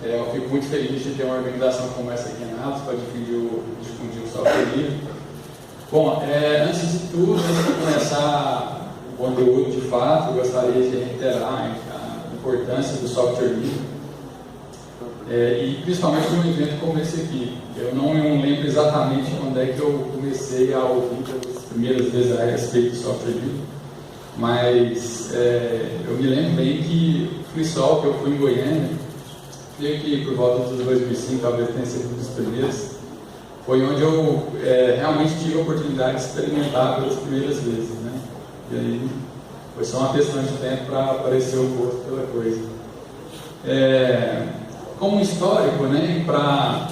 Eu fico muito feliz de ter uma organização como essa aqui em Anápolis para difundir o software livre. Bom, antes de tudo, antes de começar o conteúdo de fato, eu gostaria de reiterar a importância do software livre. E principalmente num evento como esse aqui. Eu não lembro exatamente quando é que eu comecei a ouvir pelas primeiras vezes a respeito do software livre, mas eu me lembro bem que o FreeSol, que eu fui em Goiânia, creio que por volta de 2005, talvez tenha sido um dos primeiros, foi onde eu realmente tive a oportunidade de experimentar pelas primeiras vezes, né? E aí foi só uma questão de tempo para aparecer o gosto pela coisa. Como histórico, né, para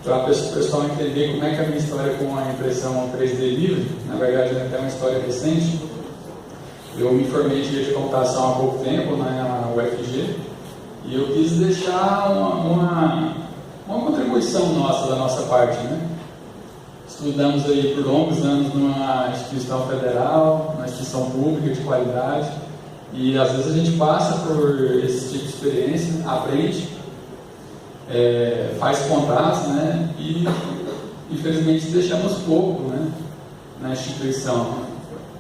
o pessoal entender como é que a minha história com a impressão 3D livre, na verdade é até uma história recente. Eu me formei em engenharia de computação há pouco tempo na UFG e eu quis deixar uma contribuição da nossa parte, né? Estudamos aí por longos anos numa instituição federal, numa instituição pública de qualidade. E às vezes a gente passa por esse tipo de experiência, aprende, faz contatos, né? E infelizmente deixamos pouco, né, na instituição.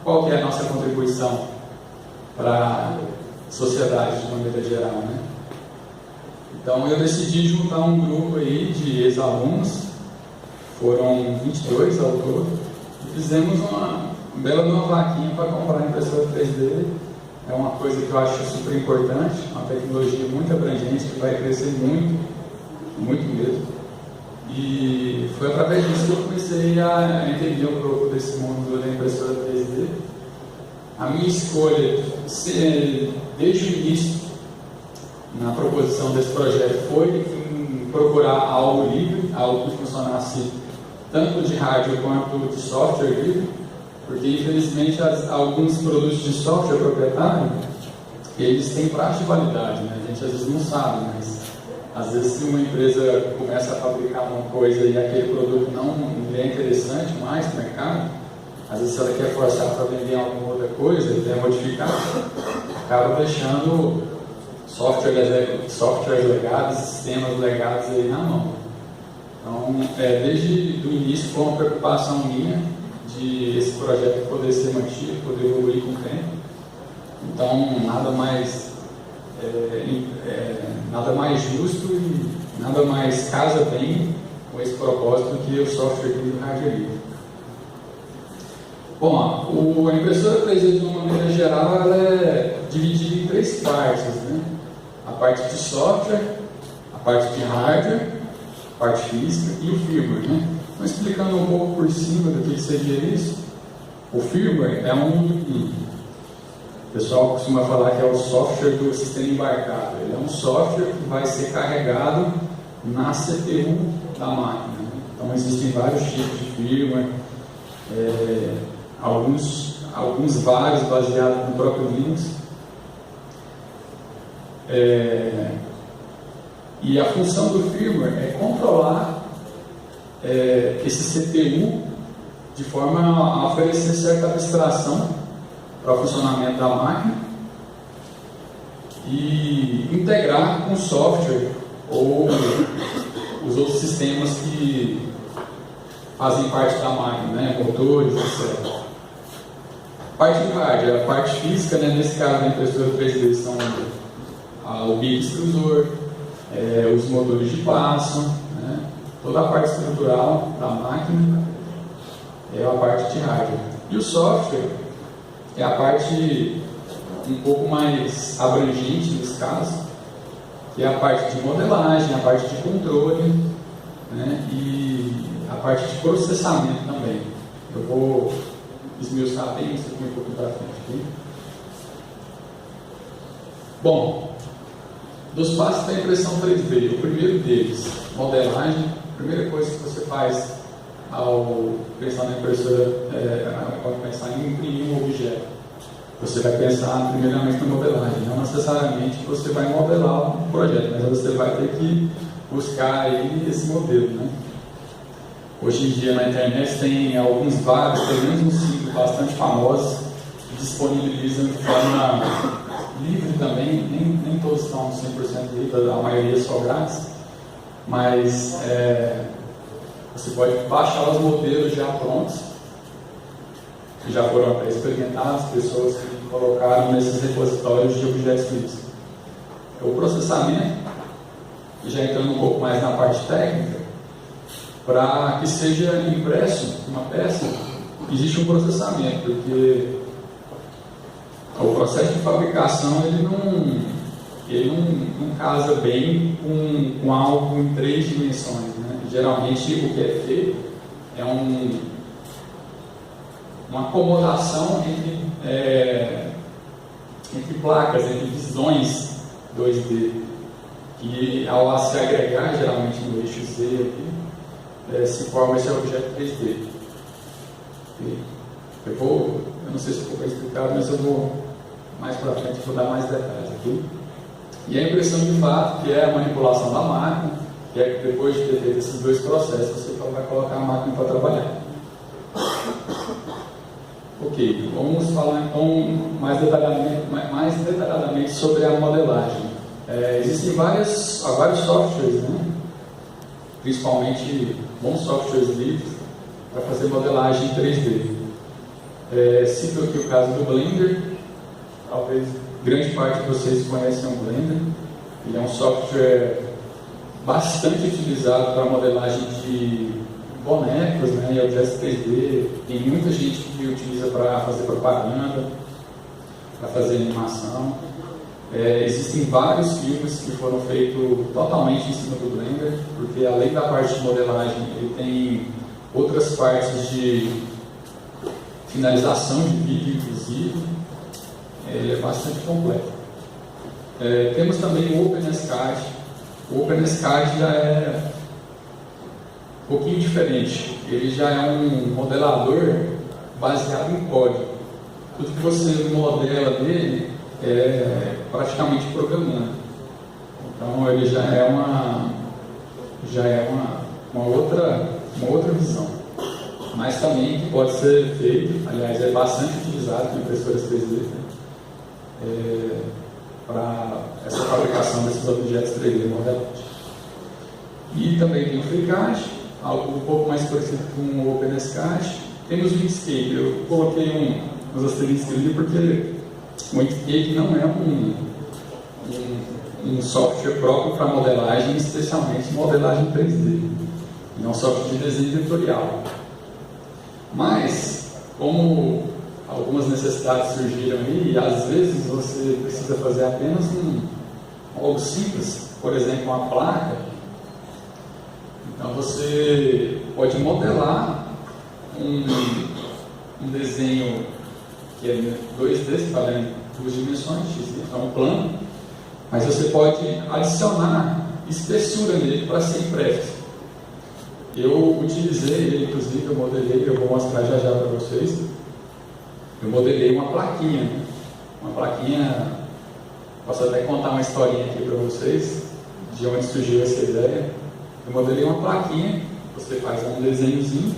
Qual que é a nossa contribuição para a sociedade de maneira geral, né? Então eu decidi juntar um grupo aí de ex-alunos, foram 22 ao todo, e fizemos uma bela vaquinha para comprar a impressora 3D. É uma coisa que eu acho super importante, uma tecnologia muito abrangente que vai crescer muito, muito mesmo. E foi através disso que eu comecei a entender um pouco desse mundo da impressora 3D. A minha escolha, desde o início, na proposição desse projeto, foi em procurar algo livre, algo que funcionasse tanto de hardware quanto de software livre. Porque, infelizmente, alguns produtos de software proprietário, eles têm prazo de validade, né? A gente às vezes não sabe, mas às vezes se uma empresa começa a fabricar uma coisa e aquele produto não é interessante mais no mercado, às vezes se ela quer forçar para vender alguma outra coisa e quer modificar, acaba deixando softwares legados, sistemas legados aí na mão. Então, desde o início foi uma preocupação minha de esse projeto poder ser mantido, poder evoluir com o tempo. Então, nada mais justo e nada mais casa bem com esse propósito que o software livre e o hardware livre. Bom, a impressora 3D de uma maneira geral ela é dividida em três partes, né? A parte de software, a parte de hardware, a parte física e o firmware, né? Então, explicando um pouco por cima do que seria isso, o firmware o pessoal costuma falar que é o software do sistema embarcado. Ele é um software que vai ser carregado na CPU da máquina. Então, existem vários tipos de firmware, alguns vários baseados no próprio Linux. E a função do firmware é controlar esse CPU de forma a oferecer certa abstração para o funcionamento da máquina e integrar com o software ou os outros sistemas que fazem parte da máquina, né? Motores, etc. A parte de hardware, a parte física, né? Nesse caso da impressora 3D são o bit extrusor, os motores de passo, né? Toda a parte estrutural da máquina é a parte de hardware. E o software é a parte um pouco mais abrangente nesse caso, que é a parte de modelagem, a parte de controle, né? E a parte de processamento também. Eu vou esmiuçar bem isso aqui um pouco para frente aqui. Bom, dos passos da impressão 3D, o primeiro deles, modelagem. A primeira coisa que você faz ao pensar na impressora, ao pensar em imprimir um objeto, você vai pensar primeiramente na modelagem. Não necessariamente você vai modelar um projeto, mas você vai ter que buscar aí esse modelo, né? Hoje em dia na internet tem vários, pelo menos uns 5 bastante famosos, que disponibilizam de forma livre também, nem todos estão 100% livres, a maioria só grátis, mas você pode baixar os modelos já prontos, que já foram até experimentados, pessoas que colocaram nesses repositórios de objetos livres. O processamento, já entrando um pouco mais na parte técnica, para que seja impresso uma peça, existe um processamento, porque o processo de fabricação ele não casa bem com algo em 3 dimensões, né? Geralmente o que é feito é uma acomodação entre placas, entre visões 2D, que ao se agregar geralmente no eixo Z aqui, se forma esse objeto 3D. Eu não sei se ficou bem explicado, mas eu vou mais para frente, vou dar mais detalhes aqui. E a impressão de fato, que é a manipulação da máquina, que é que depois de ter feito esses 2 processos, você vai colocar a máquina para trabalhar. Ok, vamos falar então mais detalhadamente sobre a modelagem. Existem vários softwares, né? Principalmente bons softwares livres, para fazer modelagem em 3D. Cito aqui o caso do Blender. Talvez grande parte de vocês conhecem o Blender. Ele é um software bastante utilizado para modelagem de bonecos, né, e objetos 3D. Tem muita gente que utiliza para fazer propaganda, para fazer animação. Existem vários filmes que foram feitos totalmente em cima do Blender, porque além da parte de modelagem, ele tem outras partes de finalização de vídeo, inclusive. Ele é bastante completo. Temos também o OpenSCAD. O OpenSCAD já é um pouquinho diferente. Ele já é um modelador baseado em código. Tudo que você modela dele é praticamente programando. Então ele já é uma outra visão. Mas também que pode ser feito, aliás, é bastante utilizado com impressoras 3D, para essa fabricação desses objetos 3D modelados. E também tem o FreeCAD, algo um pouco mais parecido com o OpenSCAD. Temos o Inkscape. Eu coloquei uns asteriscos ali porque o Inkscape não é um software próprio para modelagem, especialmente modelagem 3D. É um software de desenho vetorial. Mas, como algumas necessidades surgiram aí, e às vezes você precisa fazer apenas algo simples, por exemplo, uma placa, então você pode modelar um desenho que é 2D, você está vendo 2 dimensões, é um plano, mas você pode adicionar espessura nele para ser impresso. Eu utilizei ele, inclusive, eu modelei, eu vou mostrar já para vocês. Eu modelei uma plaquinha, né? Uma plaquinha, posso até contar uma historinha aqui para vocês, de onde surgiu essa ideia. Eu modelei uma plaquinha, você faz um desenhozinho,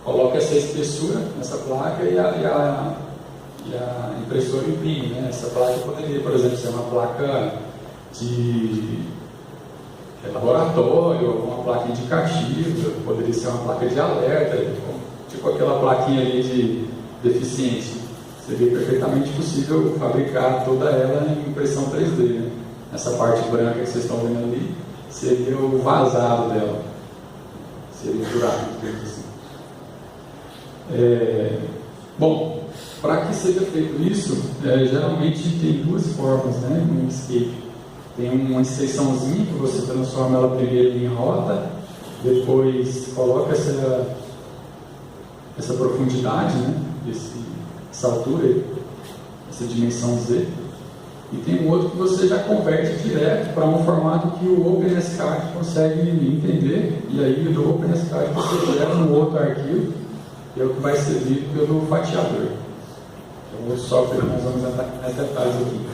coloca essa espessura nessa placa e a impressora imprime, né? Essa placa poderia, por exemplo, ser uma placa de laboratório, uma placa indicativa, poderia ser uma placa de alerta, tipo aquela plaquinha ali de deficiente. Seria perfeitamente possível fabricar toda ela em impressão 3D, né? Essa parte branca que vocês estão vendo ali seria o vazado dela, seria o buraco, assim. Bom, para que seja feito isso, geralmente tem 2 formas, né, no Inkscape. Tem uma inserçãozinha que você transforma ela primeiro em rota, depois coloca essa profundidade, né, essa altura, essa dimensão Z. E tem um outro que você já converte direto para um formato que o OpenSCAD consegue entender, e aí do OpenSCAD você gera um outro arquivo, que é o que vai ser lido pelo fatiador. Então vou só ver mais ou menos mais detalhes aqui.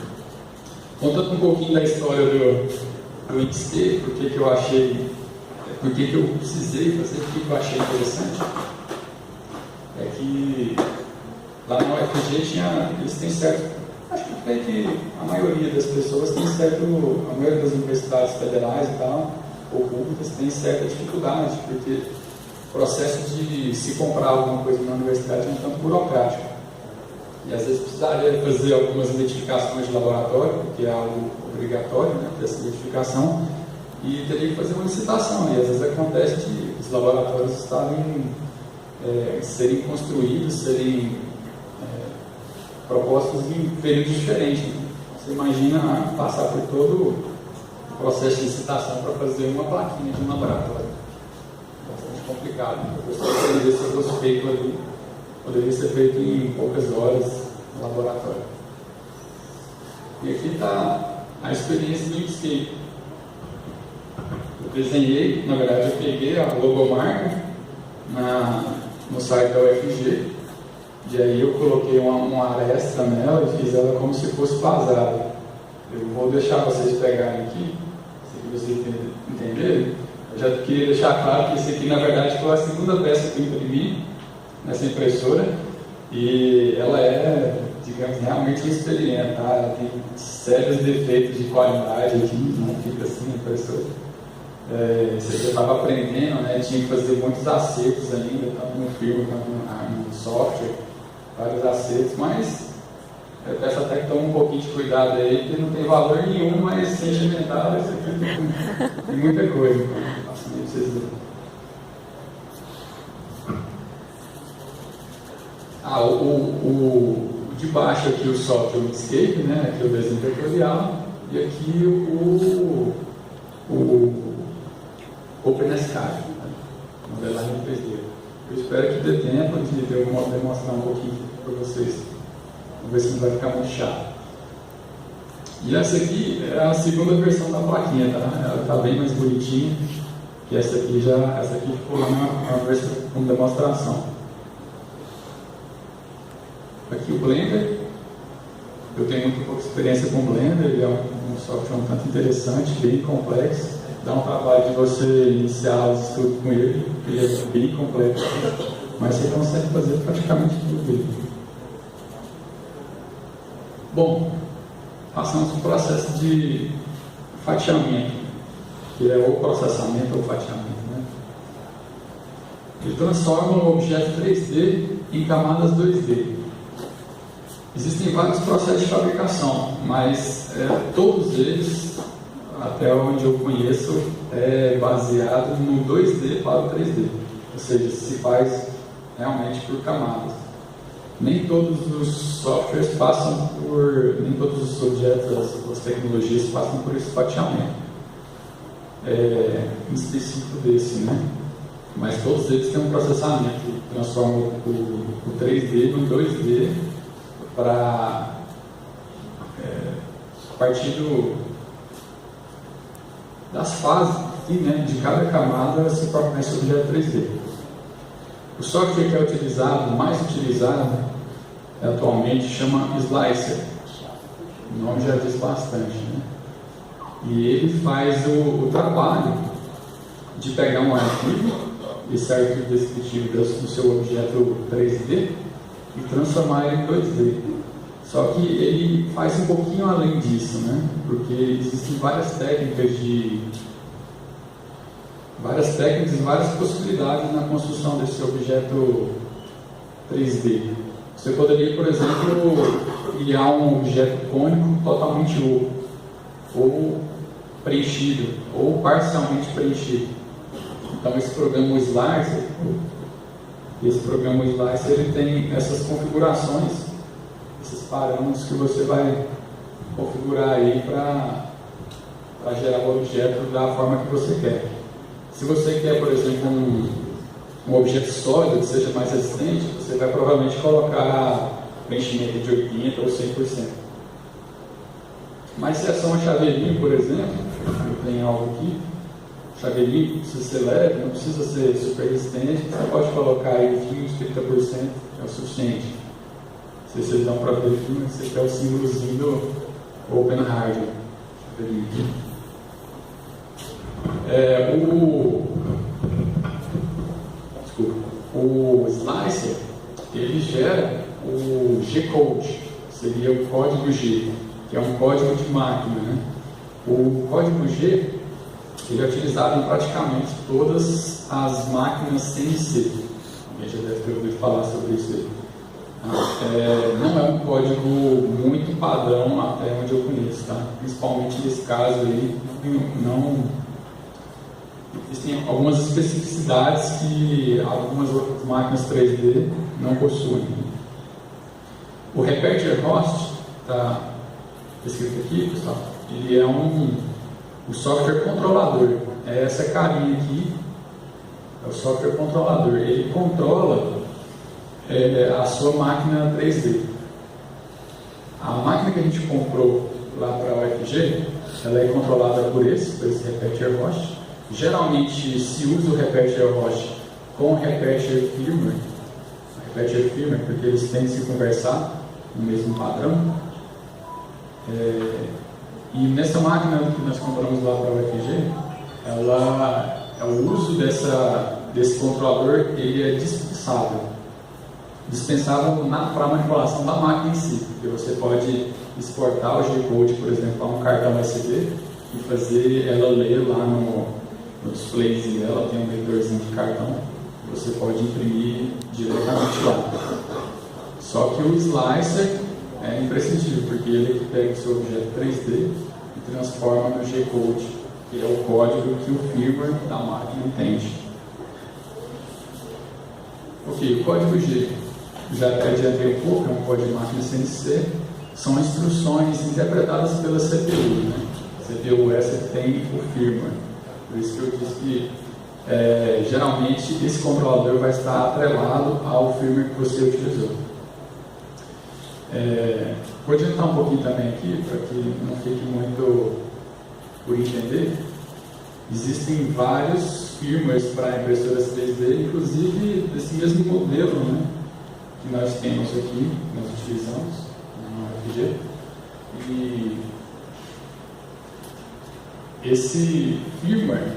Contando um pouquinho da história do Inkscape, por que eu precisei fazer, por que eu achei interessante, é que lá na UFG eles têm certo Acho que a maioria das pessoas tem a maioria das universidades federais e tal, ou públicas, tem certa dificuldade, porque o processo de se comprar alguma coisa na universidade é um tanto burocrático. E às vezes precisaria fazer algumas identificações de laboratório, porque é algo obrigatório, né, essa identificação, e teria que fazer uma licitação. E às vezes acontece de os laboratórios serem construídos, serem propostos em períodos diferentes. Né? Você imagina passar por todo o processo de licitação para fazer uma plaquinha de um laboratório. Bastante complicado. Né? A pessoa poderia ser fosse feito ali, poderia ser feito em poucas horas no laboratório. E aqui está a experiência do Inkscape. Eu desenhei, na verdade eu peguei a logomarca no site da UFG, e aí eu coloquei uma área extra nela e fiz ela como se fosse vazada. Eu vou deixar vocês pegarem aqui, se vocês entenderem. Eu já queria deixar claro que isso aqui na verdade foi a segunda peça que eu imprimi nessa impressora, e ela é, digamos, realmente uma experiência, tá? Ela tem sérios defeitos de qualidade aqui, não fica assim a impressora. Você estava aprendendo, né? Tinha que fazer muitos acertos ainda, tanto no firmware quanto no software, vários acertos, mas eu peço até que tome um pouquinho de cuidado aí, porque não tem valor nenhum, mas sentimental, isso aqui tem muita coisa. Assim, vocês verem. O de baixo aqui o software Inkscape, né? Aqui o desenho vetorial, e aqui o OpenSCAD, né? Modelagem 3D. Eu espero que dê tempo de demonstrar um pouquinho para vocês. Vamos ver se não vai ficar muito chato. E essa aqui é a segunda versão da plaquinha, tá? Ela está bem mais bonitinha que essa aqui ficou lá na versão como demonstração. Aqui o Blender. Eu tenho muito pouca experiência com o Blender, ele é um software um tanto interessante, bem complexo. Dá um trabalho de você iniciar os estudos com ele é bem complexo, mas você consegue fazer praticamente tudo ele. Bom, passamos para o processo de fatiamento, que é ou processamento ou fatiamento, né? Ele transforma um objeto 3D em camadas 2D. Existem vários processos de fabricação, mas todos eles, até onde eu conheço, é baseado no 2D para o 3D, ou seja, se faz realmente por camadas. Nem todos os softwares passam nem todos os objetos, as tecnologias passam por esse fatiamento em específico desse, né? Mas todos eles têm um processamento que transforma o 3D no 2D para a partir das fases né, de cada camada se torna esse objeto 3D. O software que é utilizado, mais utilizado atualmente, chama Slicer. O nome já diz bastante, né? E ele faz o trabalho de pegar um arquivo, esse arquivo descritivo do seu objeto 3D, e transformar ele em 2D. Só que ele faz um pouquinho além disso, né? Porque existem várias técnicas e várias possibilidades na construção desse objeto 3D. Você poderia, por exemplo, criar um objeto cônico totalmente oco, ou preenchido, ou parcialmente preenchido. Então esse programa Slicer, ele tem essas configurações, esses parâmetros que você vai configurar aí para gerar o objeto da forma que você quer. Se você quer, por exemplo, um objeto sólido que seja mais resistente, você vai provavelmente colocar preenchimento de 80% ou 100%. Mas se é só um chaveirinho, por exemplo, eu tenho algo aqui, chaveirinho precisa ser leve, não precisa ser super resistente, você pode colocar aí 20%, 30% é o suficiente. Se vocês dão para ver aqui, você quer o símbolozinho do Open Hardware. Chaveirinho aqui. O Slicer, ele gera o G-Code, ou seria o código G, que é um código de máquina, né? O código G ele é utilizado em praticamente todas as máquinas CNC. Alguém já deve ter ouvido falar sobre isso aí. Não é um código muito padrão até onde eu conheço, tá? Principalmente nesse caso aí, existem algumas especificidades que algumas outras máquinas 3D não possuem. O Repeater Host, está escrito aqui, pessoal, ele é o software controlador. Essa carinha aqui é o software controlador. Ele controla a sua máquina 3D. A máquina que a gente comprou lá para a UFG, ela é controlada por esse Repeater Host. Geralmente se usa o Repeater Host com o Repeater Firmware, porque eles têm que se conversar no mesmo padrão. E nessa máquina que nós compramos lá para a UFG, o uso desse controlador ele é dispensável para a manipulação da máquina em si, porque você pode exportar o G-Code, por exemplo, para um cartão USB e fazer ela ler lá no displayzinho dela, tem um leitorzinho de cartão, você pode imprimir diretamente lá. Só que o slicer é imprescindível, porque ele é que pega o seu objeto 3D e transforma no G-Code, que é o código que o firmware da máquina entende. Ok, o código G, já até adiantei um pouco, é um código de máquina CNC, são instruções interpretadas pela CPU, né? A CPU essa que tem o firmware. Por isso que eu disse que geralmente esse controlador vai estar atrelado ao firmware que você utilizou. Vou adiantar um pouquinho também aqui, para que não fique muito por entender. Existem vários firmwares para impressoras 3D, inclusive desse mesmo modelo, né, que nós temos aqui, que nós utilizamos na UFG. E esse firmware,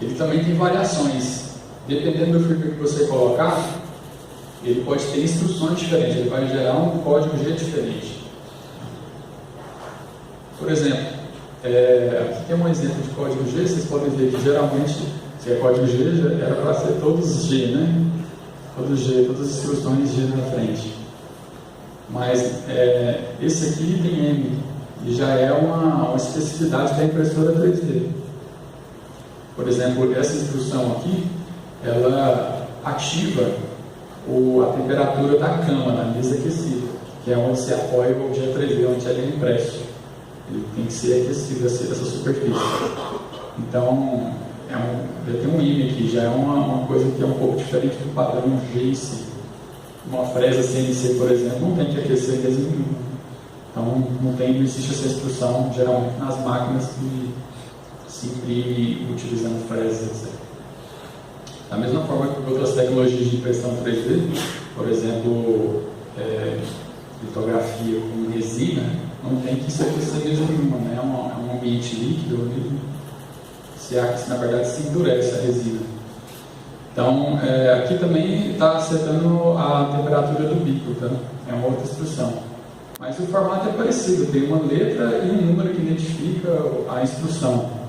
ele também tem variações. Dependendo do firmware que você colocar, ele pode ter instruções diferentes, ele vai gerar um código G diferente. Por exemplo, aqui tem um exemplo de código G, vocês podem ver que geralmente, se é código G, era para ser todos G, né? Todos G, todas as instruções G na frente. Mas esse aqui tem M, e já é uma especificidade da impressora 3D. Por exemplo, essa instrução aqui, ela ativa a temperatura da cama, na mesa aquecida, que é onde se apoia o objeto 3D, onde ele é impresso. Ele tem que ser aquecido, essa superfície. Então, já tem um M aqui, já é uma coisa que é um pouco diferente do padrão G em si. Uma fresa CNC, por exemplo, não tem que aquecer mesa nenhuma. Então, não existe essa instrução, geralmente, nas máquinas que se imprime utilizando fresas, etc. Da mesma forma que outras tecnologias de impressão 3D, por exemplo, litografia com resina, não tem que se aquecer mesa nenhuma, né? É um ambiente líquido, na verdade se endurece a resina. Então, aqui também está setando a temperatura do bico, tá? É uma outra instrução. Mas o formato é parecido, tem uma letra e um número que identifica a instrução.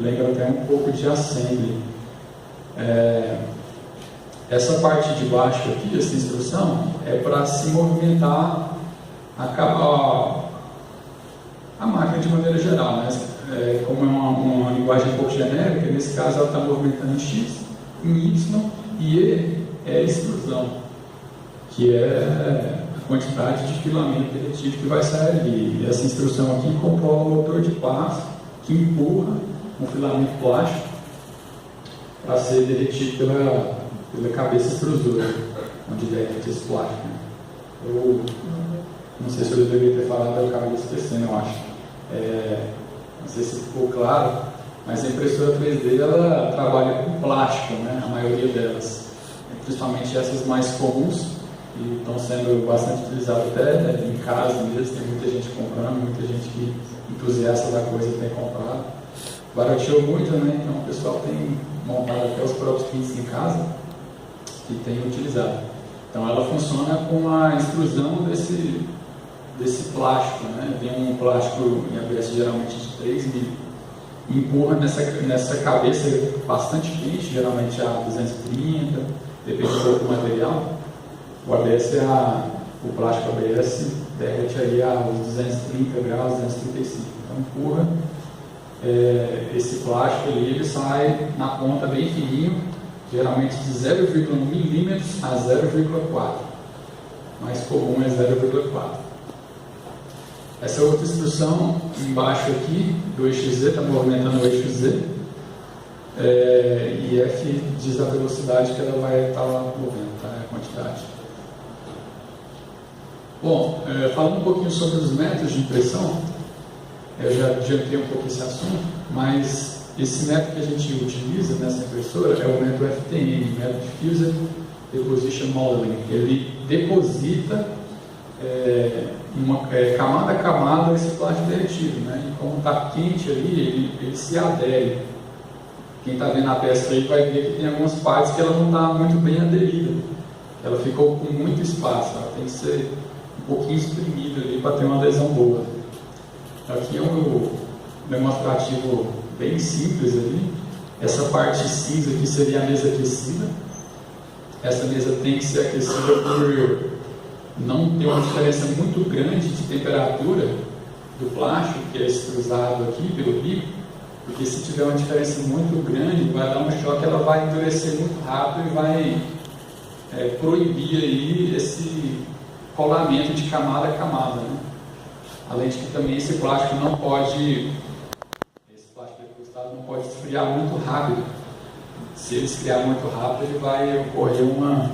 Lembra até um pouco de assembly. Essa parte de baixo aqui, essa instrução, é para se movimentar a máquina de maneira geral, né? Como é uma linguagem um pouco genérica, nesse caso ela está movimentando em X, em Y, e E é extrusão, que é a quantidade de filamento derretido que vai sair ali. E essa instrução aqui controla o motor de passo que empurra um filamento plástico para ser derretido pela cabeça extrusora, onde derrete esse plástico. Eu não sei se eu deveria ter falado, eu acabei esquecendo, eu acho. Não sei se ficou claro, mas a impressora 3D ela trabalha com plástico, né? A maioria delas, principalmente essas mais comuns, e estão sendo bastante utilizadas até em casa mesmo. Tem muita gente comprando, muita gente que entusiasta da coisa tem comprado. Barateou muito, né? Então o pessoal tem montado até os próprios kits em casa e tem utilizado. Então ela funciona com a extrusão desse plástico, né? Vem um plástico em ABS geralmente de 3 mm, empurra nessa cabeça bastante quente, geralmente a 230, depende um pouco do material. O ABS o plástico ABS derrete aí a uns 230 graus, 235. Então empurra esse plástico ali, ele sai na ponta bem fininho, geralmente de 0,1 milímetros a 0,4. Mais comum é 0,4. Essa outra instrução embaixo aqui, do eixo Z, está movimentando o eixo Z, e F diz a velocidade que ela vai estar movendo, tá? A quantidade. Bom, falando um pouquinho sobre os métodos de impressão, eu já adiantei um pouco esse assunto, mas esse método que a gente utiliza nessa impressora é o método FTM, método Diffuser Deposition Modeling. Ele deposita camada a camada esse plástico derretido, né? E como está quente ali, ele se adere. Quem está vendo a peça aí vai ver que tem algumas partes que ela não está muito bem aderida. Ela ficou com muito espaço, ela tem que ser um pouquinho espremida ali para ter uma adesão boa. Aqui é um demonstrativo bem simples ali. Essa parte cinza aqui seria a mesa aquecida. Essa mesa tem que ser aquecida por não ter uma diferença muito grande de temperatura do plástico, que é extrusado aqui pelo bico, porque se tiver uma diferença muito grande, vai dar um choque, ela vai endurecer muito rápido e vai proibir aí esse rolamento de camada a camada, né? Além de que também esse plástico depositado não pode esfriar muito rápido. Se ele esfriar muito rápido, ele vai ocorrer uma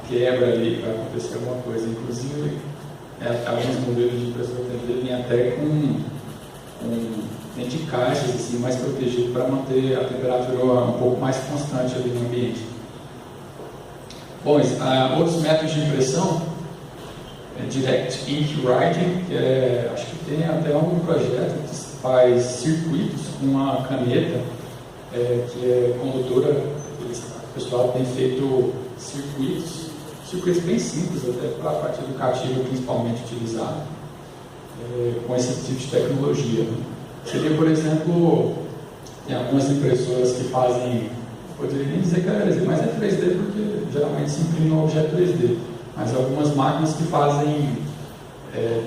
quebra ali, vai acontecer alguma coisa. Inclusive, alguns modelos de impressora 3D vêm até com de caixas assim, mais protegido para manter a temperatura um pouco mais constante ali no ambiente. Bom, outros métodos de impressão Direct Ink Writing, que acho que tem até um projeto que faz circuitos com uma caneta que é condutora. O pessoal tem feito circuitos bem simples, até para a parte educativa principalmente utilizado, com esse tipo de tecnologia. Seria, por exemplo, tem algumas impressoras que fazem, poderia nem dizer que é 3D, mas é 3D porque geralmente se imprime no objeto 3D. Mas algumas máquinas que fazem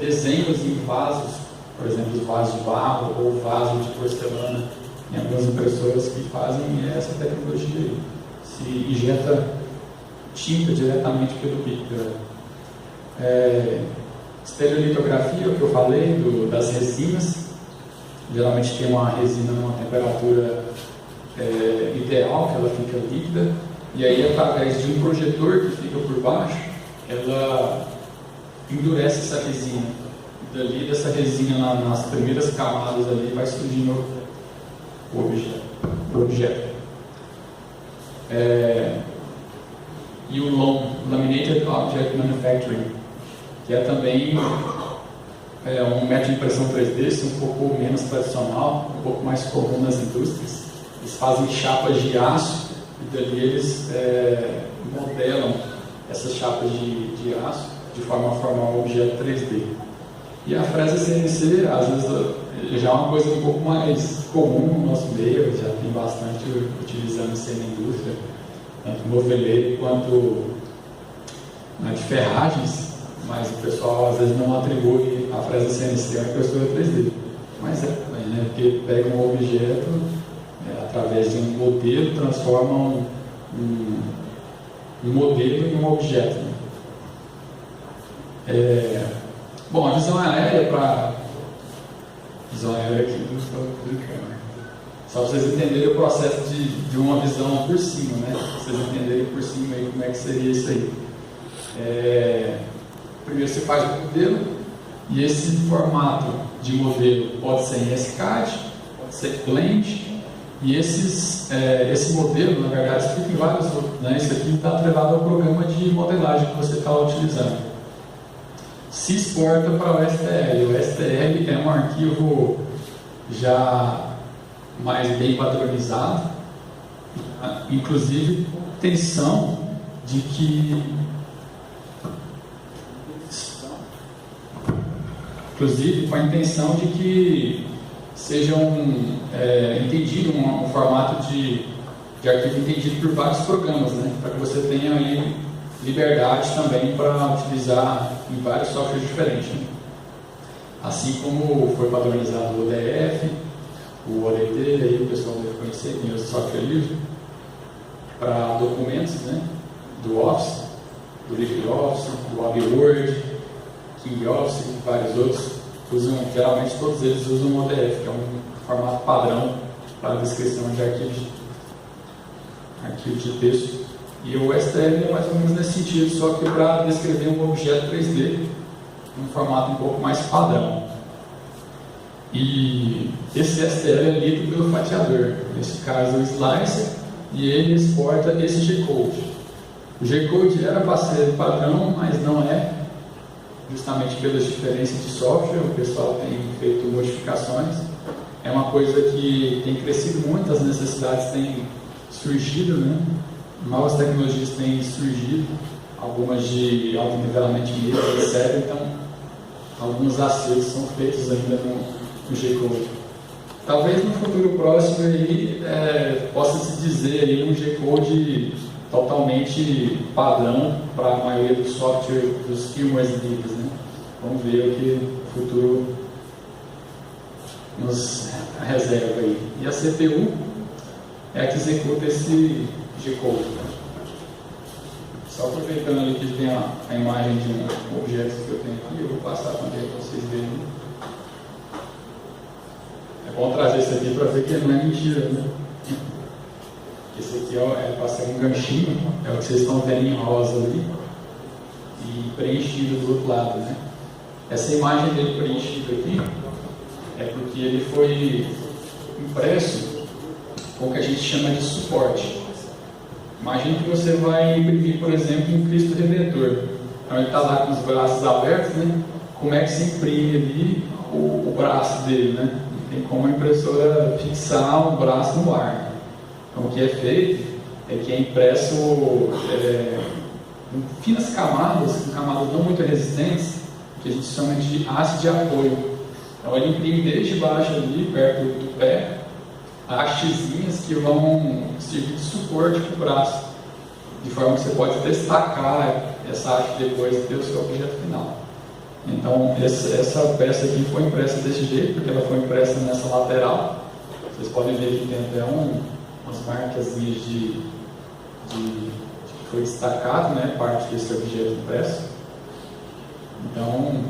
desenhos em vasos, por exemplo, os vasos de barro ou vasos de porcelana, tem algumas impressoras que fazem essa tecnologia aí. Se injeta tinta diretamente pelo bico. Estereolitografia, o que eu falei, das resinas. Geralmente tem uma resina numa temperatura ideal, que ela fica líquida, e aí através de um projetor que fica por baixo, ela endurece essa resina. E dali dessa resina nas primeiras camadas ali vai surgindo o objeto. E o LOM, Laminated Object Manufacturing, que é também um método de impressão 3D, um pouco menos tradicional, um pouco mais comum nas indústrias. Eles fazem chapas de aço e dali eles modelam essas chapas de aço de forma a formar um objeto 3D. E a fresa CNC, às vezes, já é uma coisa um pouco mais comum no nosso meio, já tem bastante utilizando isso na indústria, tanto moveleiro quanto de ferragens, mas o pessoal às vezes não atribui a fresa CNC a uma impressora 3D. Mas também, né? Porque pega um objeto, através de um modelo, transforma um modelo em um objeto. Né? Bom, a visão aérea visão aérea aqui não estou publicando. Só para vocês entenderem o processo de uma visão por cima, né? Para vocês entenderem por cima aí como é que seria isso aí. Primeiro você faz o modelo, e esse formato de modelo pode ser em SCAD, pode ser Blend, e esse modelo, na verdade, fica em vários outros, né? Isso aqui está atrelado ao programa de modelagem que você está utilizando. Se exporta para o STL. O STL é um arquivo já mais bem padronizado, inclusive com intenção de que inclusive com a intenção de que sejam entendido um formato de arquivo entendido por vários programas, né? Para que você tenha aí liberdade também para utilizar em vários softwares diferentes, né? Assim como foi padronizado o ODF, o ODT, aí o pessoal deve conhecer, tem o software livre, para documentos, né? Do Office, do LibreOffice, do AbiWord, KingOffice e vários outros. Geralmente todos eles usam o ODF, que é um formato padrão para a descrição de arquivos de texto. E o STL é mais ou menos nesse sentido, só que para descrever um objeto 3D em um formato um pouco mais padrão. E esse STL é lido pelo fatiador, nesse caso o slicer, e ele exporta esse G-Code. O G-Code era para ser padrão, mas não é, justamente pelas diferenças de software. O pessoal tem feito modificações. É uma coisa que tem crescido muito, as necessidades têm surgido, né? Novas tecnologias têm surgido, algumas de alto nivelamento mesmo, etc. Então, alguns acertos são feitos ainda no G-Code. Talvez no futuro próximo aí, possa se dizer aí um G-Code totalmente padrão para a maioria dos softwares, dos firmwares livres, né? Vamos ver o que o futuro nos reserva aí. E a CPU é a que executa esse G-Code. Só aproveitando ali que tem a imagem de um objeto que eu tenho aqui, eu vou passar também para vocês verem. É bom trazer isso aqui para ver que não é mentira, né? Esse aqui é para ser um ganchinho, é o que vocês estão vendo em rosa ali, e preenchido do outro lado, né? Essa imagem dele preenchido aqui é porque ele foi impresso com o que a gente chama de suporte. Imagine que você vai imprimir, por exemplo, um Cristo Redentor. Então ele está lá com os braços abertos, né? Como é que se imprime ali o braço dele, né? Não tem como a impressora fixar o braço no ar. Então, o que é feito é que é impresso em finas camadas, com camadas não muito resistentes, que a gente chama de haste de apoio. Então, ele imprime desde baixo ali, perto do pé, hastezinhas que vão servir de suporte para o braço, de forma que você pode destacar essa haste depois e ter o seu objeto final. Então, essa peça aqui foi impressa desse jeito, porque ela foi impressa nessa lateral. Vocês podem ver que tem até umas marcazinhas de que foi destacado, né, parte desse objeto impresso. Então,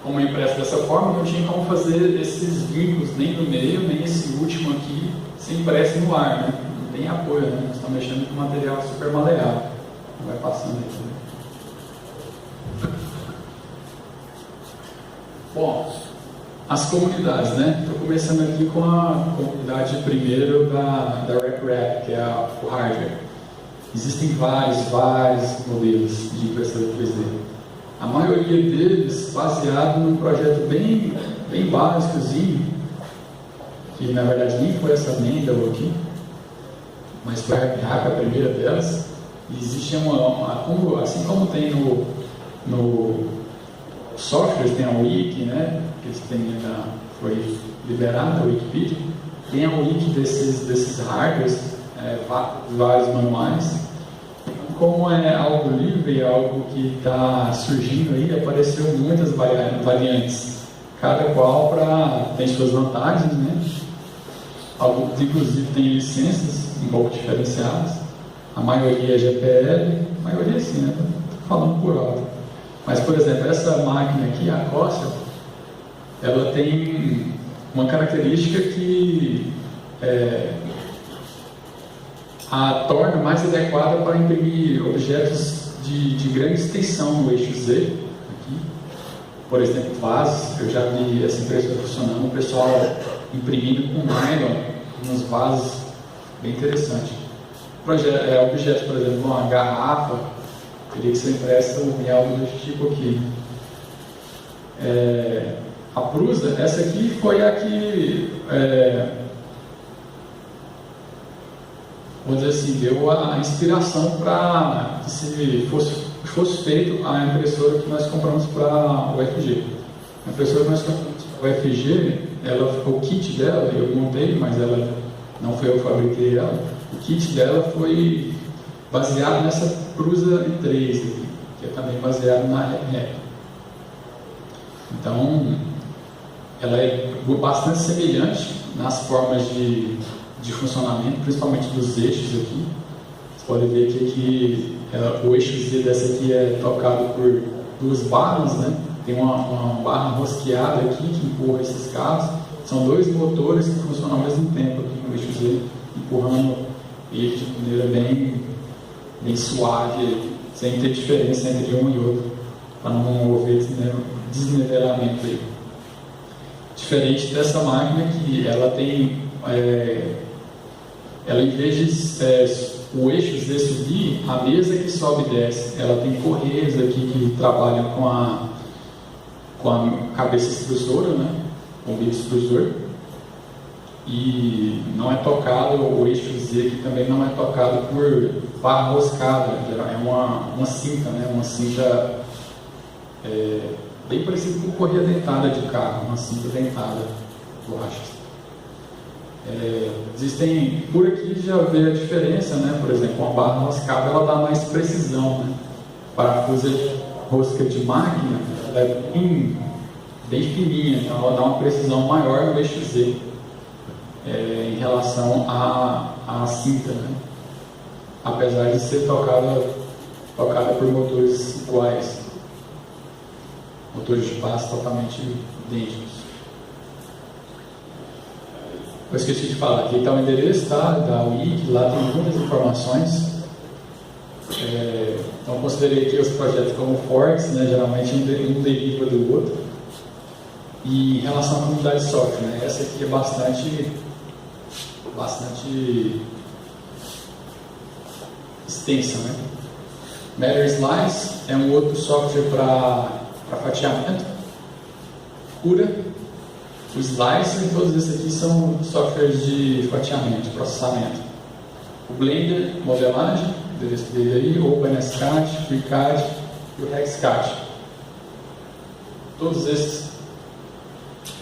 como é impresso dessa forma, não tinha como fazer esses vincos nem no meio, nem esse último aqui, se impresso no ar, né? Não tem apoio, né? Nós estamos mexendo com material super maleável. Vai passando aqui. Bom, as comunidades, né? Estou começando aqui com a comunidade primeiro da RepRap, que é o hardware. Existem vários modelos de impressora 3D. A maioria deles baseado num projeto bem básicozinho, que na verdade nem foi essa Mendel aqui, mas foi a RepRap a primeira delas. E existe assim como tem no software, tem a Wiki, né? Que foi liberada, a Wikipedia, tem a Wiki desses hardwares, vários manuais. Como é algo livre, é algo que está surgindo aí, apareceu muitas variantes, cada qual tem suas vantagens, né? Alguns, inclusive, tem licenças um pouco diferenciadas. A maioria é GPL, a maioria sim, né? Estou falando por alto. Mas, por exemplo, essa máquina aqui, a Corsair, ela tem uma característica que a torna mais adequada para imprimir objetos de grande extensão no eixo Z. Aqui. Por exemplo, vasos. Eu já vi essa impressora funcionando, o pessoal imprimindo com nylon nos vasos, bem interessante. Objetos, por exemplo, uma garrafa, teria que ser impressa em algo do tipo aqui. A Prusa, essa aqui foi a que, vamos dizer assim, deu a inspiração para que se fosse fosse feito a impressora que nós compramos para o UFG. A impressora que nós compramos para o UFG, o kit dela, eu montei, mas ela não foi eu que fabriquei ela. O kit dela foi baseado nessa Prusa E3 aqui, que é também baseado na REP. Então, ela é bastante semelhante nas formas de funcionamento, principalmente dos eixos aqui. Você pode ver que aqui, o eixo Z dessa aqui é tocado por duas barras, né? Tem uma barra rosqueada aqui que empurra esses carros. São dois motores que funcionam ao mesmo tempo aqui no eixo Z, empurrando ele de maneira bem suave, sem ter diferença entre um e outro, para não haver desnivelamento aí. Diferente dessa máquina que ela tem, ela em vez de o eixo Z subir, a mesa que sobe e desce, ela tem correias aqui que trabalham com a cabeça extrusora, né? Com o bico extrusor, e não é tocado, o eixo Z aqui também não é tocado por barra roscada, é uma cinta, né? Uma cinta bem parecida com correia dentada de carro, uma cinta dentada, borracha. Existem, por aqui já vê a diferença, né? Por exemplo, uma barra roscada ela dá mais precisão, né? Parafuso de rosca de máquina ela é bem fininha, então ela dá uma precisão maior no eixo Z em relação à cinta, né? Apesar de ser tocada por motores iguais, motores de passo totalmente idênticos. Eu esqueci de falar, aqui está o endereço, tá? Da Wiki, lá tem muitas informações. Então considerei aqui os projetos como forks, né? Geralmente um deriva do outro. E em relação à comunidade de software, né? Essa aqui é bastante extensa, né? Matter Slice é um outro software para fatiamento. Cura. O Slicer e todos esses aqui são softwares de fatiamento, de processamento. O Blender, modelagem, o endereço dele aí, o OpenSCAD, FreeCAD e o HexCAD. Todos esses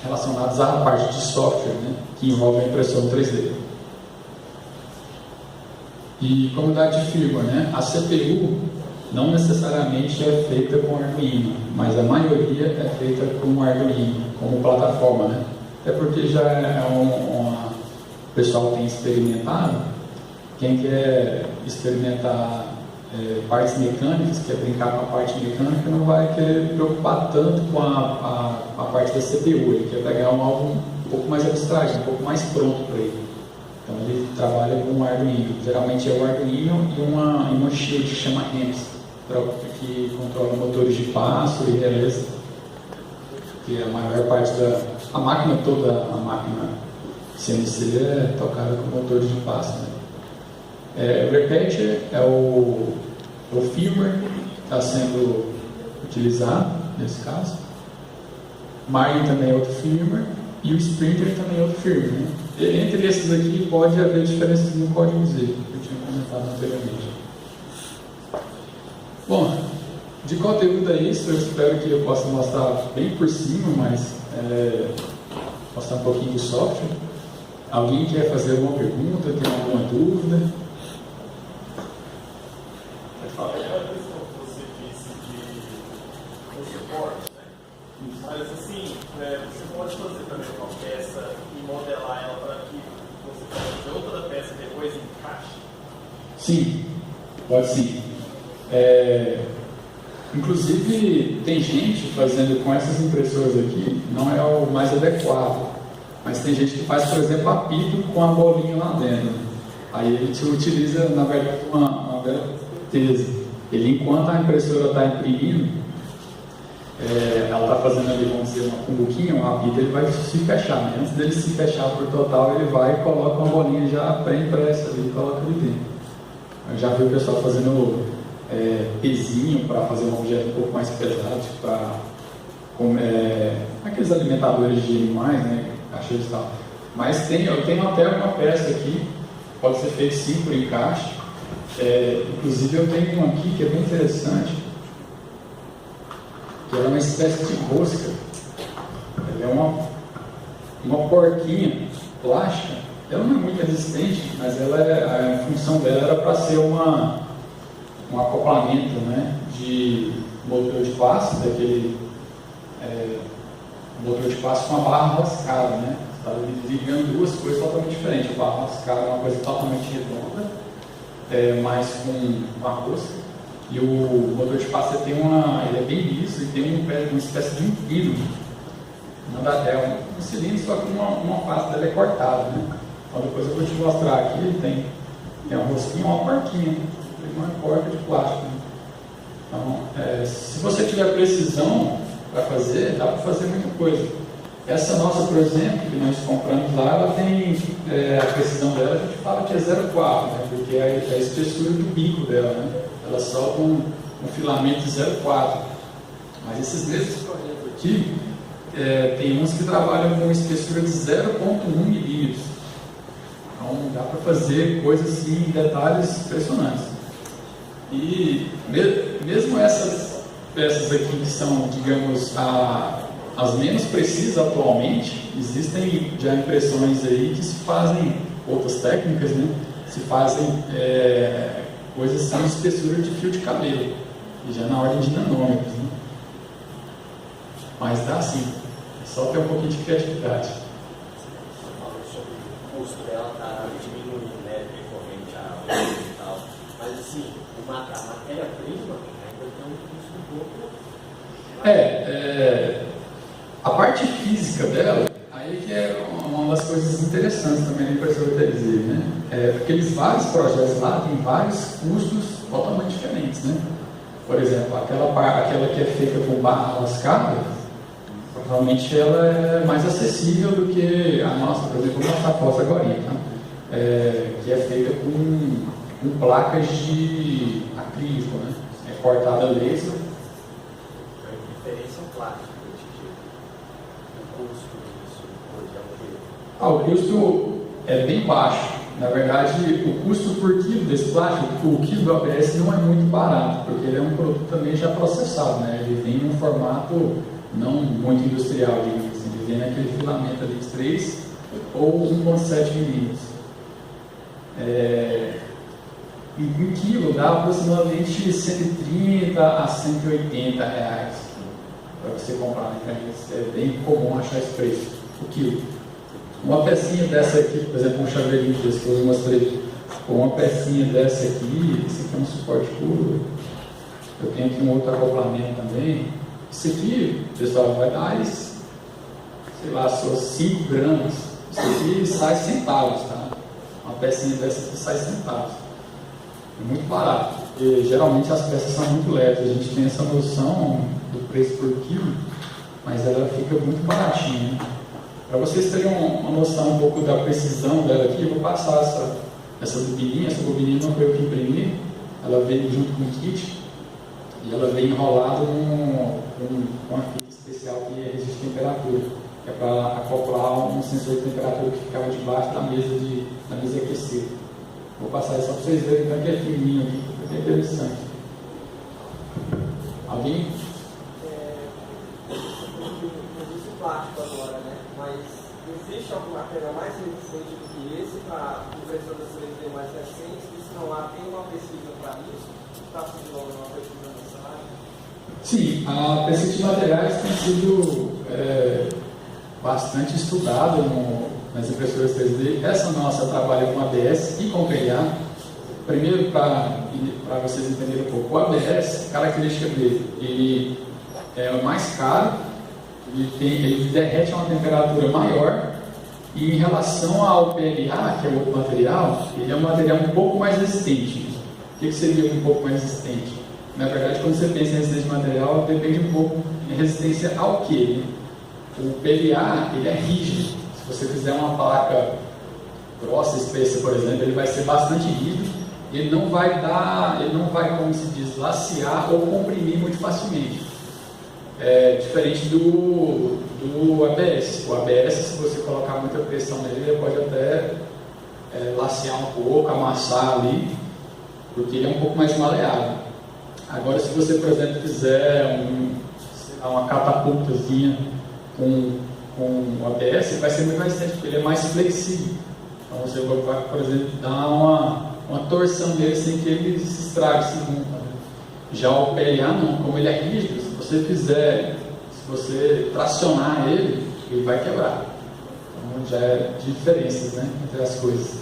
relacionados à parte de software, né, que envolve a impressão 3D. E comunidade de firmware, né? A CPU não necessariamente é feita com Arduino, mas a maioria é feita com Arduino, como plataforma, né? É porque já o pessoal tem experimentado. Quem quer experimentar partes mecânicas, quer brincar com a parte mecânica, não vai querer preocupar tanto com a parte da CPU. Ele quer pegar algo um pouco mais abstrato, um pouco mais pronto para ele. Então ele trabalha com o Arduino. Geralmente é o Arduino e uma shield que chama AMPS, que controla motores de passo e relés, que é a maior parte a máquina toda, a máquina CNC é tocada com motores de passo, né? O Repetcher é o firmware que está sendo utilizado nesse caso. Marlin também é outro firmware e o Sprinter também é outro firmware, né? Entre esses aqui pode haver diferenças no código Z, que eu tinha comentado anteriormente. Bom, de conteúdo é isso. Eu espero que eu possa mostrar bem por cima, mas mostrar um pouquinho do software. Alguém quer fazer alguma pergunta, tem alguma dúvida? Pode falar. A questão que você disse de suporte, né? Mas assim, você pode fazer também uma peça e modelar ela para que você possa fazer outra peça e depois encaixe? Sim, pode sim. Inclusive, tem gente fazendo com essas impressoras aqui, não é o mais adequado, mas tem gente que faz, por exemplo, apito com a bolinha lá dentro. Aí ele utiliza, na verdade, uma bela tese. Ele, enquanto a impressora está imprimindo, ela está fazendo ali, vamos dizer, uma cumbuquinha, um apito, ele vai se fechar. Né? Antes dele se fechar por total, ele vai e coloca uma bolinha já pré-impressa ali e coloca ali dentro. Eu já vi o pessoal fazendo pezinho para fazer um objeto um pouco mais pesado, tipo aqueles alimentadores de animais, né, cachorros e tal. Mas eu tenho até uma peça aqui, pode ser feito sim por encaixe. Inclusive eu tenho um aqui que é bem interessante, que ela é uma espécie de rosca. Ela é uma porquinha plástica. Ela não é muito resistente, mas a função dela era para ser um acoplamento, né, de motor de passe, daquele motor de passe com a barra rascada, né? Estava ligando duas coisas totalmente diferentes. A barra rascada é uma coisa totalmente redonda, mas com uma rosca. E o motor de passe ele é bem liso e tem uma espécie de um pino. É um cilindro, só que uma face dela é cortada, né? Então depois eu vou te mostrar aqui, tem uma rosquinha, uma porquinha, uma porca de plástico. Então, se você tiver precisão para fazer, dá para fazer muita coisa. Essa nossa, por exemplo, que nós compramos lá, ela tem a precisão dela, a gente fala que é 0,4, né? Porque é a espessura do bico dela, né? Ela solta um filamento de 0,4. Mas esses mesmos projetos aqui, tem uns que trabalham com espessura de 0,1 milímetros. Então dá para fazer coisas assim, em detalhes impressionantes. E mesmo essas peças aqui que são, digamos, as menos precisas atualmente, existem já impressões aí que se fazem, outras técnicas, né? Se fazem coisas assim de espessura de fio de cabelo, e já na ordem de nanômetros, né? Mas dá sim, é só ter um pouquinho de criatividade. Você falou sobre o custo dela está diminuindo, né, recorrente à lei e tal, mas assim, a matéria-prima ainda tem um custo um pouco... A parte física dela, aí que é uma das coisas interessantes também da impressora 3D, né? Porque vários projetos lá têm vários custos totalmente diferentes, né? Por exemplo, aquela que é feita com barra lascada, provavelmente ela é mais acessível do que a nossa, por exemplo, a nossa foto agora, tá? Que é feita com placas de acrílico, né? É cortada a laser. A diferença é plástica. O custo é bem baixo. Na verdade, o custo por quilo desse plástico, o quilo do ABS não é muito barato, porque ele é um produto também já processado, né? Ele vem em um formato não muito industrial, digamos assim. Ele vem naquele filamento ali de 3 ou 1,7 milímetros. Em quilo dá aproximadamente 130 a 180 reais para você comprar na internet. É bem comum achar esse preço, o quilo. Uma pecinha dessa aqui, por exemplo, um chaveirinho desse que eu mostrei, uma pecinha dessa aqui, esse aqui é um suporte puro, eu tenho aqui um outro acoplamento também. Isso aqui, pessoal, vai dar, sei lá, só 5 gramas. Isso aqui sai centavos, tá? Uma pecinha dessa aqui sai centavos. É muito barato, porque geralmente as peças são muito leves, a gente tem essa noção do preço por quilo, mas ela fica muito baratinha, né? Para vocês terem uma noção um pouco da precisão dela aqui, eu vou passar essa bobininha. Essa bobininha não foi eu que imprimi, ela veio junto com o kit e ela vem enrolada com uma fita especial que resiste temperatura, que é para acoplar um sensor de temperatura que ficava debaixo da mesa aquecida. Vou passar isso só para vocês verem então, que é fininho aqui, é bem interessante. Alguém? Existe plástico agora, né? Mas existe algum material mais resistente do que esse para impressoras 3D mais recentes? E se não há, tem uma pesquisa para isso? Está se desenvolvendo uma pesquisa nessa área? Sim, a pesquisa de materiais tem sido bastante estudada nas impressoras 3D. Essa nossa trabalha com ABS e com PLA. Primeiro, para vocês entenderem um pouco, o ABS, a característica dele, ele é o mais caro, ele derrete a uma temperatura maior, e em relação ao PLA, que é o outro material, ele é um material um pouco mais resistente. O que seria um pouco mais resistente? Na verdade, quando você pensa em resistência de material, depende um pouco de resistência ao quê? Né? O PLA, ele é rígido. Se você fizer uma placa grossa, espessa, por exemplo, ele vai ser bastante rígido, ele não vai, como se diz, lacear ou comprimir muito facilmente. Diferente do ABS. O ABS, se você colocar muita pressão nele, ele pode até lacear um pouco, amassar ali, porque ele é um pouco mais maleável. Agora, se você, por exemplo, fizer uma catapultazinha com o ABS, vai ser muito mais resistente, porque ele é mais flexível. Então você vai, por exemplo, dar uma torção dele sem que ele se estrague, se rompa. Já o PLA não, como ele é rígido, se você tracionar ele vai quebrar. Então já é diferenças, né, entre as coisas.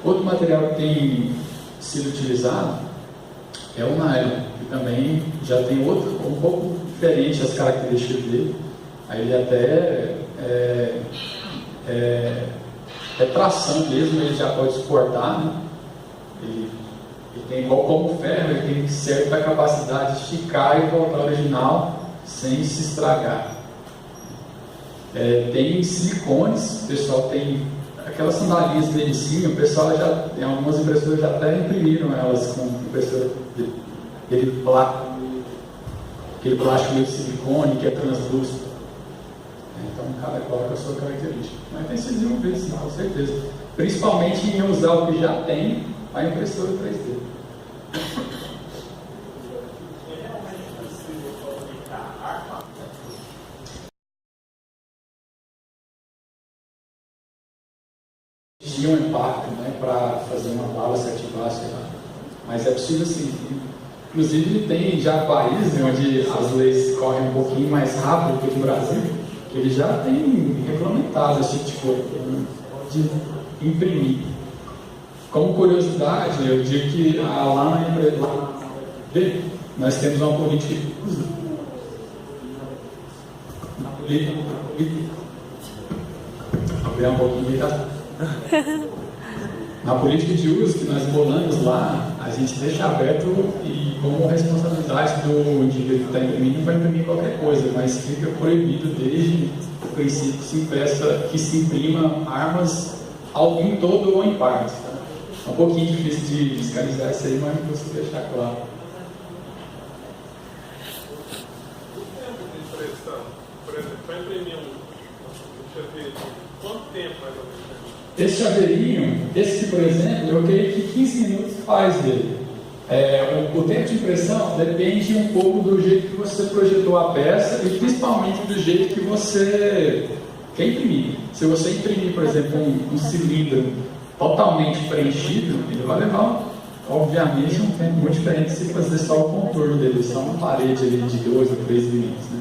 Outro material que tem sido utilizado é o nylon, que também já tem um pouco diferente as características dele. Aí ele até é tração mesmo, ele já pode suportar, né? Ele tem igual como o ferro, ele tem certa capacidade de esticar e voltar ao original sem se estragar. Tem silicones, o pessoal tem aquelas sandalinhas de ensino, o pessoal em algumas impressoras já até imprimiram elas com impressora aquele plástico de silicone que é translúcido. Então cada qual com a sua característica. Mas tem se desenvolvido sim, com certeza. Principalmente em usar o que já tem a impressora 3D. Tinha um impacto, né, para fazer uma bala se ativar, sei lá. Mas é possível sim. Inclusive tem já países onde as leis correm um pouquinho mais rápido que aqui no Brasil, que eles já têm regulamentado esse tipo de imprimir. Como curiosidade, eu digo que lá na empresa nós temos uma política de uso. Abrir um pouquinho tá? Na política de uso que nós bolamos lá, a gente deixa aberto e como responsabilidade do indivíduo que está imprimindo, não vai imprimir qualquer coisa, mas fica proibido desde o princípio que se imprima armas em todo ou em parte. Tá? É um pouquinho difícil de fiscalizar isso aí, mas não consigo deixar claro. O tempo de impressão, por exemplo, para imprimir um chaveiro, quanto tempo mais ou menos? Esse chaveirinho, esse por exemplo, eu creio que 15 minutos faz dele. O tempo de impressão depende um pouco do jeito que você projetou a peça e principalmente do jeito que você quer imprimir. Se você imprimir, por exemplo, um cilindro totalmente preenchido, ele vai levar, obviamente, um tempo muito diferente se fazer só o contorno dele, só uma parede ali de 2 ou 3 milímetros. Né?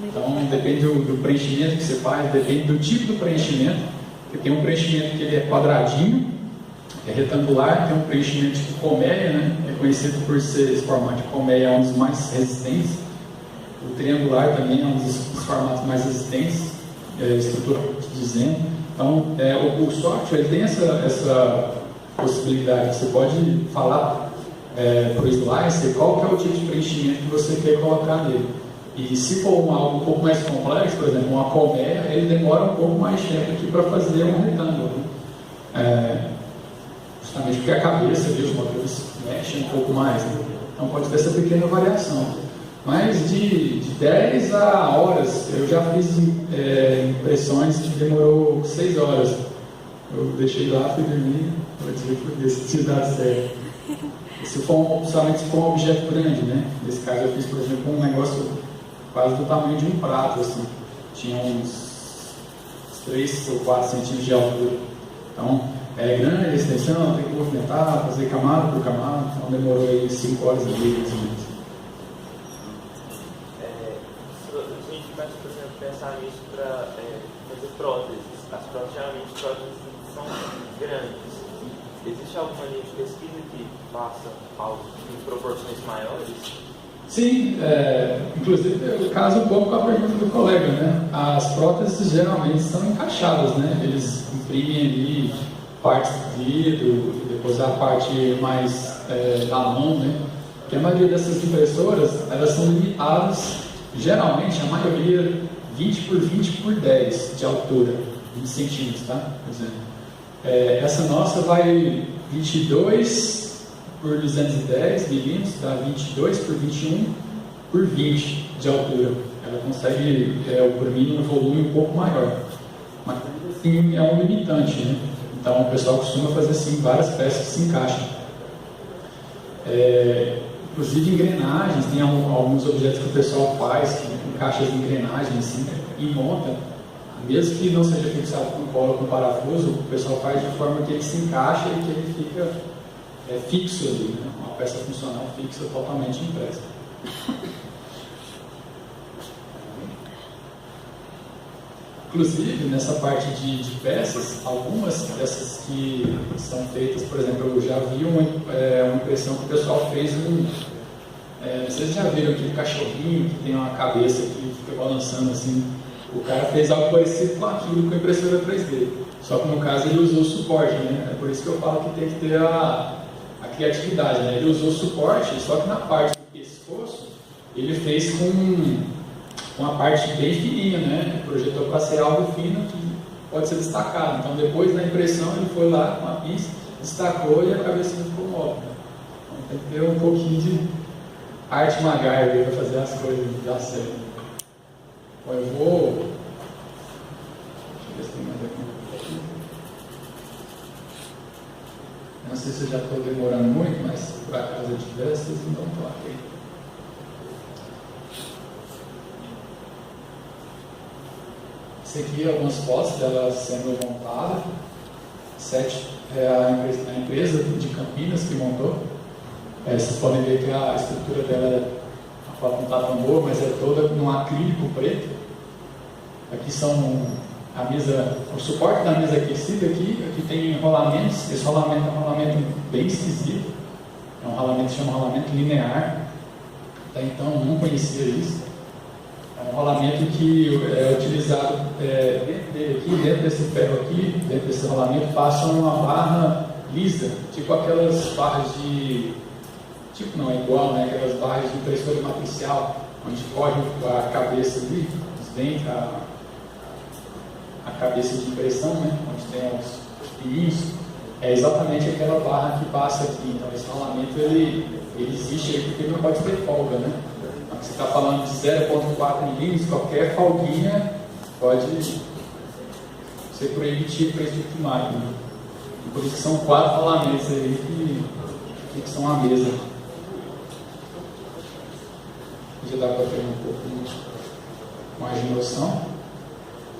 Então, depende do preenchimento que você faz, depende do tipo do preenchimento. Tem um preenchimento que ele é quadradinho, é retangular, tem um preenchimento tipo colmeia, né? É conhecido por ser esse formato de colmeia, é um dos mais resistentes. O triangular também é um dos formatos mais resistentes, estruturalmente dizendo. Então, o software ele tem essa possibilidade. Você pode falar para o slicer qual que é o tipo de preenchimento que você quer colocar nele. E se for algo um pouco mais complexo, por exemplo, uma colmeia, ele demora um pouco mais tempo aqui para fazer um retângulo. Justamente porque a cabeça e os motores mexem um pouco mais. Né? Então pode ter essa pequena variação. Mas de 10 a horas, eu já fiz impressões que demorou 6 horas. Eu deixei lá, fui dormir, para dizer que ver se tinha dado certo. Principalmente se for um objeto grande, né? Nesse caso eu fiz, por exemplo, um negócio quase do tamanho de um prato, assim. Tinha uns 3 ou 4 centímetros de altura. Então, é grande a extensão, tem que movimentar, fazer camada por camada. Então, demorou aí 5 horas e meia, mais ou menos. Se a gente começa, por exemplo, a pensar nisso para fazer próteses, as próteses, geralmente, são grandes. Existe alguma linha de pesquisa que faça algo em proporções maiores? Sim, inclusive eu caso um pouco com a pergunta do colega, né? As próteses geralmente são encaixadas, né? Eles imprimem ali partes do vidro, depois a parte mais da mão, né? Porque a maioria dessas impressoras, elas são limitadas, geralmente a maioria 20 por 20 por 10 de altura, 20 centímetros, tá? Por exemplo. Essa nossa vai 22 por 210 milímetros, dá 22 por 21 por 20 de altura. Ela consegue imprimir um volume um pouco maior. Mas assim, é um limitante, né? Então o pessoal costuma fazer assim várias peças que se encaixam. inclusive engrenagens, tem alguns objetos que o pessoal faz, que encaixa as engrenagens assim, e monta, mesmo que não seja fixado com cola com parafuso, o pessoal faz de forma que ele se encaixa e que ele fica fixo ali, né? Uma peça funcional fixa, totalmente impressa. Inclusive, nessa parte de peças, algumas dessas que são feitas, por exemplo, eu já vi uma impressão que o pessoal fez vocês já viram aquele cachorrinho que tem uma cabeça que fica balançando assim? O cara fez algo parecido com aquilo com a impressora 3D. Só que no caso ele usou o suporte, né? É por isso que eu falo que tem que ter a criatividade, né? Ele usou o suporte, só que na parte do pescoço ele fez com uma parte bem fininha, né? Ele projetou para ser algo fino que pode ser destacado. Então depois da impressão ele foi lá com a pinça, destacou e a cabecinha ficou móvel. Então tem que ter um pouquinho de arte MacGyver para fazer as coisas dar certo. Bom, eu vou... Deixa eu ver se tem mais aqui. Não sei se eu já estou demorando muito, mas se por acaso eu tiver, vocês me dão um toque aí. Esse aqui é algumas fotos dela sendo montada. A empresa de Campinas que montou. Vocês podem ver que a estrutura dela, a foto não está tão boa, mas é toda num acrílico preto. Aqui são a mesa, o suporte da mesa aquecida aqui tem rolamentos. Esse rolamento é um rolamento bem esquisito. É um rolamento que chama rolamento linear. Até então eu não conhecia isso. É um rolamento que é utilizado dentro dele aqui, dentro desse ferro aqui, dentro desse rolamento, passa uma barra lisa, tipo aquelas barras de... Tipo não é igual, né? Aquelas barras de impressora matricial, onde corre a cabeça ali, os dentes, a cabeça de impressão, né? Onde tem os pininhos. É exatamente aquela barra que passa aqui. Então esse rolamento ele existe aí porque não pode ter folga, né? Você está falando de 0,4 milímetros, qualquer folguinha pode ser proibitivo para esse tipo de máquina. Por isso que são 4 rolamentos aí que são a mesa. Já dá para ter um pouco mais de noção.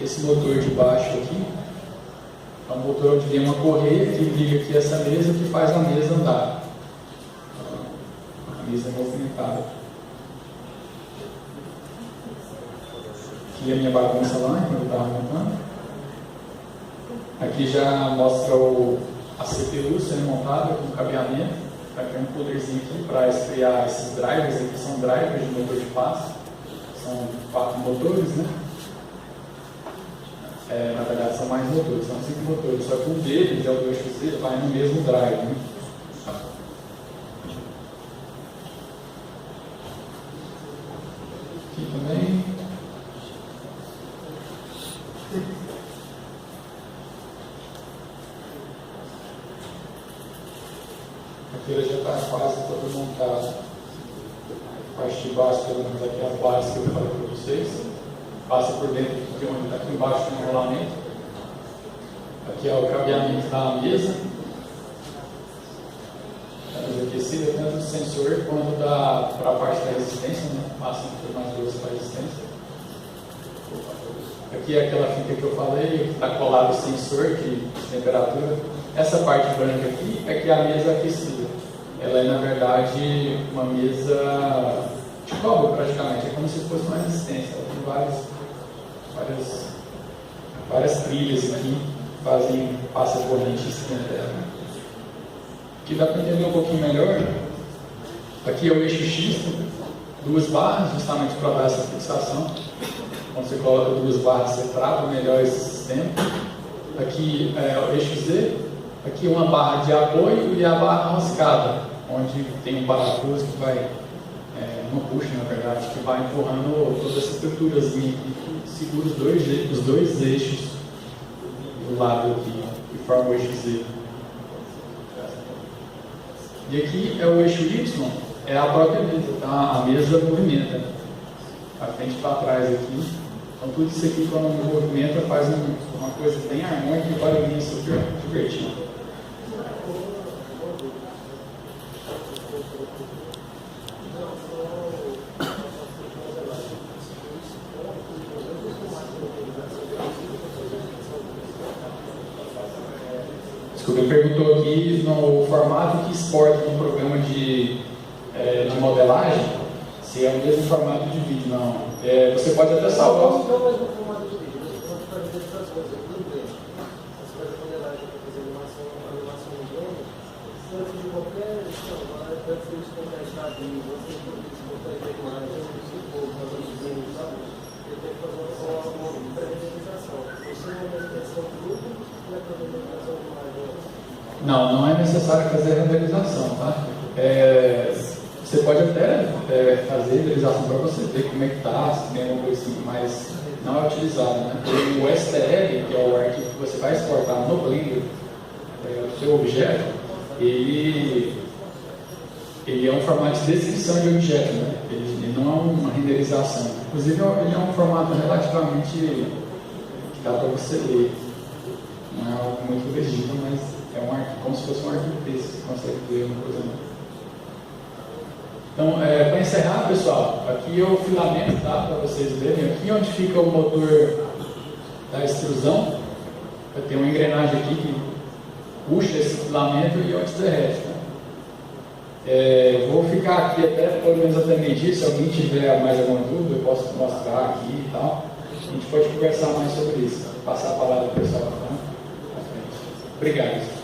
Esse motor de baixo aqui é um motor onde tem uma correia que liga aqui essa mesa que faz a mesa andar. A mesa movimentada. Aqui é a minha bagunça lá, quando eu estava montando. Aqui já mostra a CPU sendo montada com cabeamento. Vai ter um coolerzinho aqui para esfriar esses drivers. Aqui são drivers de motor de passo. São 4 motores, né? Na verdade são mais motores, são 5 motores. Só que um deles, é o 2XZ, vai no mesmo drive, né? Aqui também. Aqui ela já está quase toda montada. A parte de baixo, pelo menos aqui a base que eu falei para vocês. Passa por dentro de onde está aqui embaixo tem um rolamento. Aqui é o cabeamento da mesa. A mesa aquecida, tanto do sensor quanto para a parte da resistência, né? Passa por mais duas para a resistência. Aqui é aquela fita que eu falei, está colado o sensor de temperatura. Essa parte branca aqui é que é a mesa aquecida. Ela é, na verdade, uma mesa de cobre, praticamente. É como se fosse uma resistência. Ela tem várias trilhas aqui que passa corrente em cima dela. Aqui dá para entender um pouquinho melhor. Aqui é o eixo X, 2 barras, justamente para dar essa fixação. Quando você coloca 2 barras, você trava melhor esse sistema. Aqui é o eixo Z. Aqui uma barra de apoio e a barra roscada, onde tem um parafuso que vai, uma puxa na verdade, que vai empurrando toda essa estruturazinha aqui, que segura os dois eixos do lado aqui, que formam o eixo Z. E aqui é o eixo Y, é a própria mesa, tá? A mesa movimenta, para frente e para trás aqui. Então tudo isso aqui quando movimenta faz uma coisa bem harmônica e barulhinho super divertido. Desculpa, ele perguntou aqui no formato que exporta no programa de modelagem, se é o mesmo formato de vídeo. Não. Você pode até salvar. Não, mas no formato de vídeo, você pode fazer essas coisas, tudo bem. Você faz a modelagem para fazer animação de game, antes de qualquer celular, antes de exportar estadio, você pode exportar imagem, se for fazer um desenho, sabe? Ele tem que fazer uma pré-renderização. Você não tem intenção de tudo, não é pré-renderização de imagem. Não é necessário fazer a renderização, tá? Você pode até fazer renderização para você ver como é que está, se tem alguma coisa assim, mas não é utilizado, né? O STL, que é o arquivo que você vai exportar no Blender, o seu objeto, ele é um formato de descrição de objeto, né? Ele não é uma renderização. Inclusive, ele é um formato relativamente que dá para você ler. Não é algo muito legível, mas é um arquivo, como se fosse um arquivo texto, você consegue ver uma coisa não. Então, para encerrar, pessoal, aqui é o filamento, tá? Para vocês verem. Aqui onde fica o motor da extrusão, tem uma engrenagem aqui que puxa esse filamento e onde derrete. Tá? Vou ficar aqui até pelo menos até meio-dia. Se alguém tiver mais alguma dúvida, eu posso mostrar aqui e tal. A gente pode conversar mais sobre isso. Passar a palavra para o pessoal. Tá? Obrigado.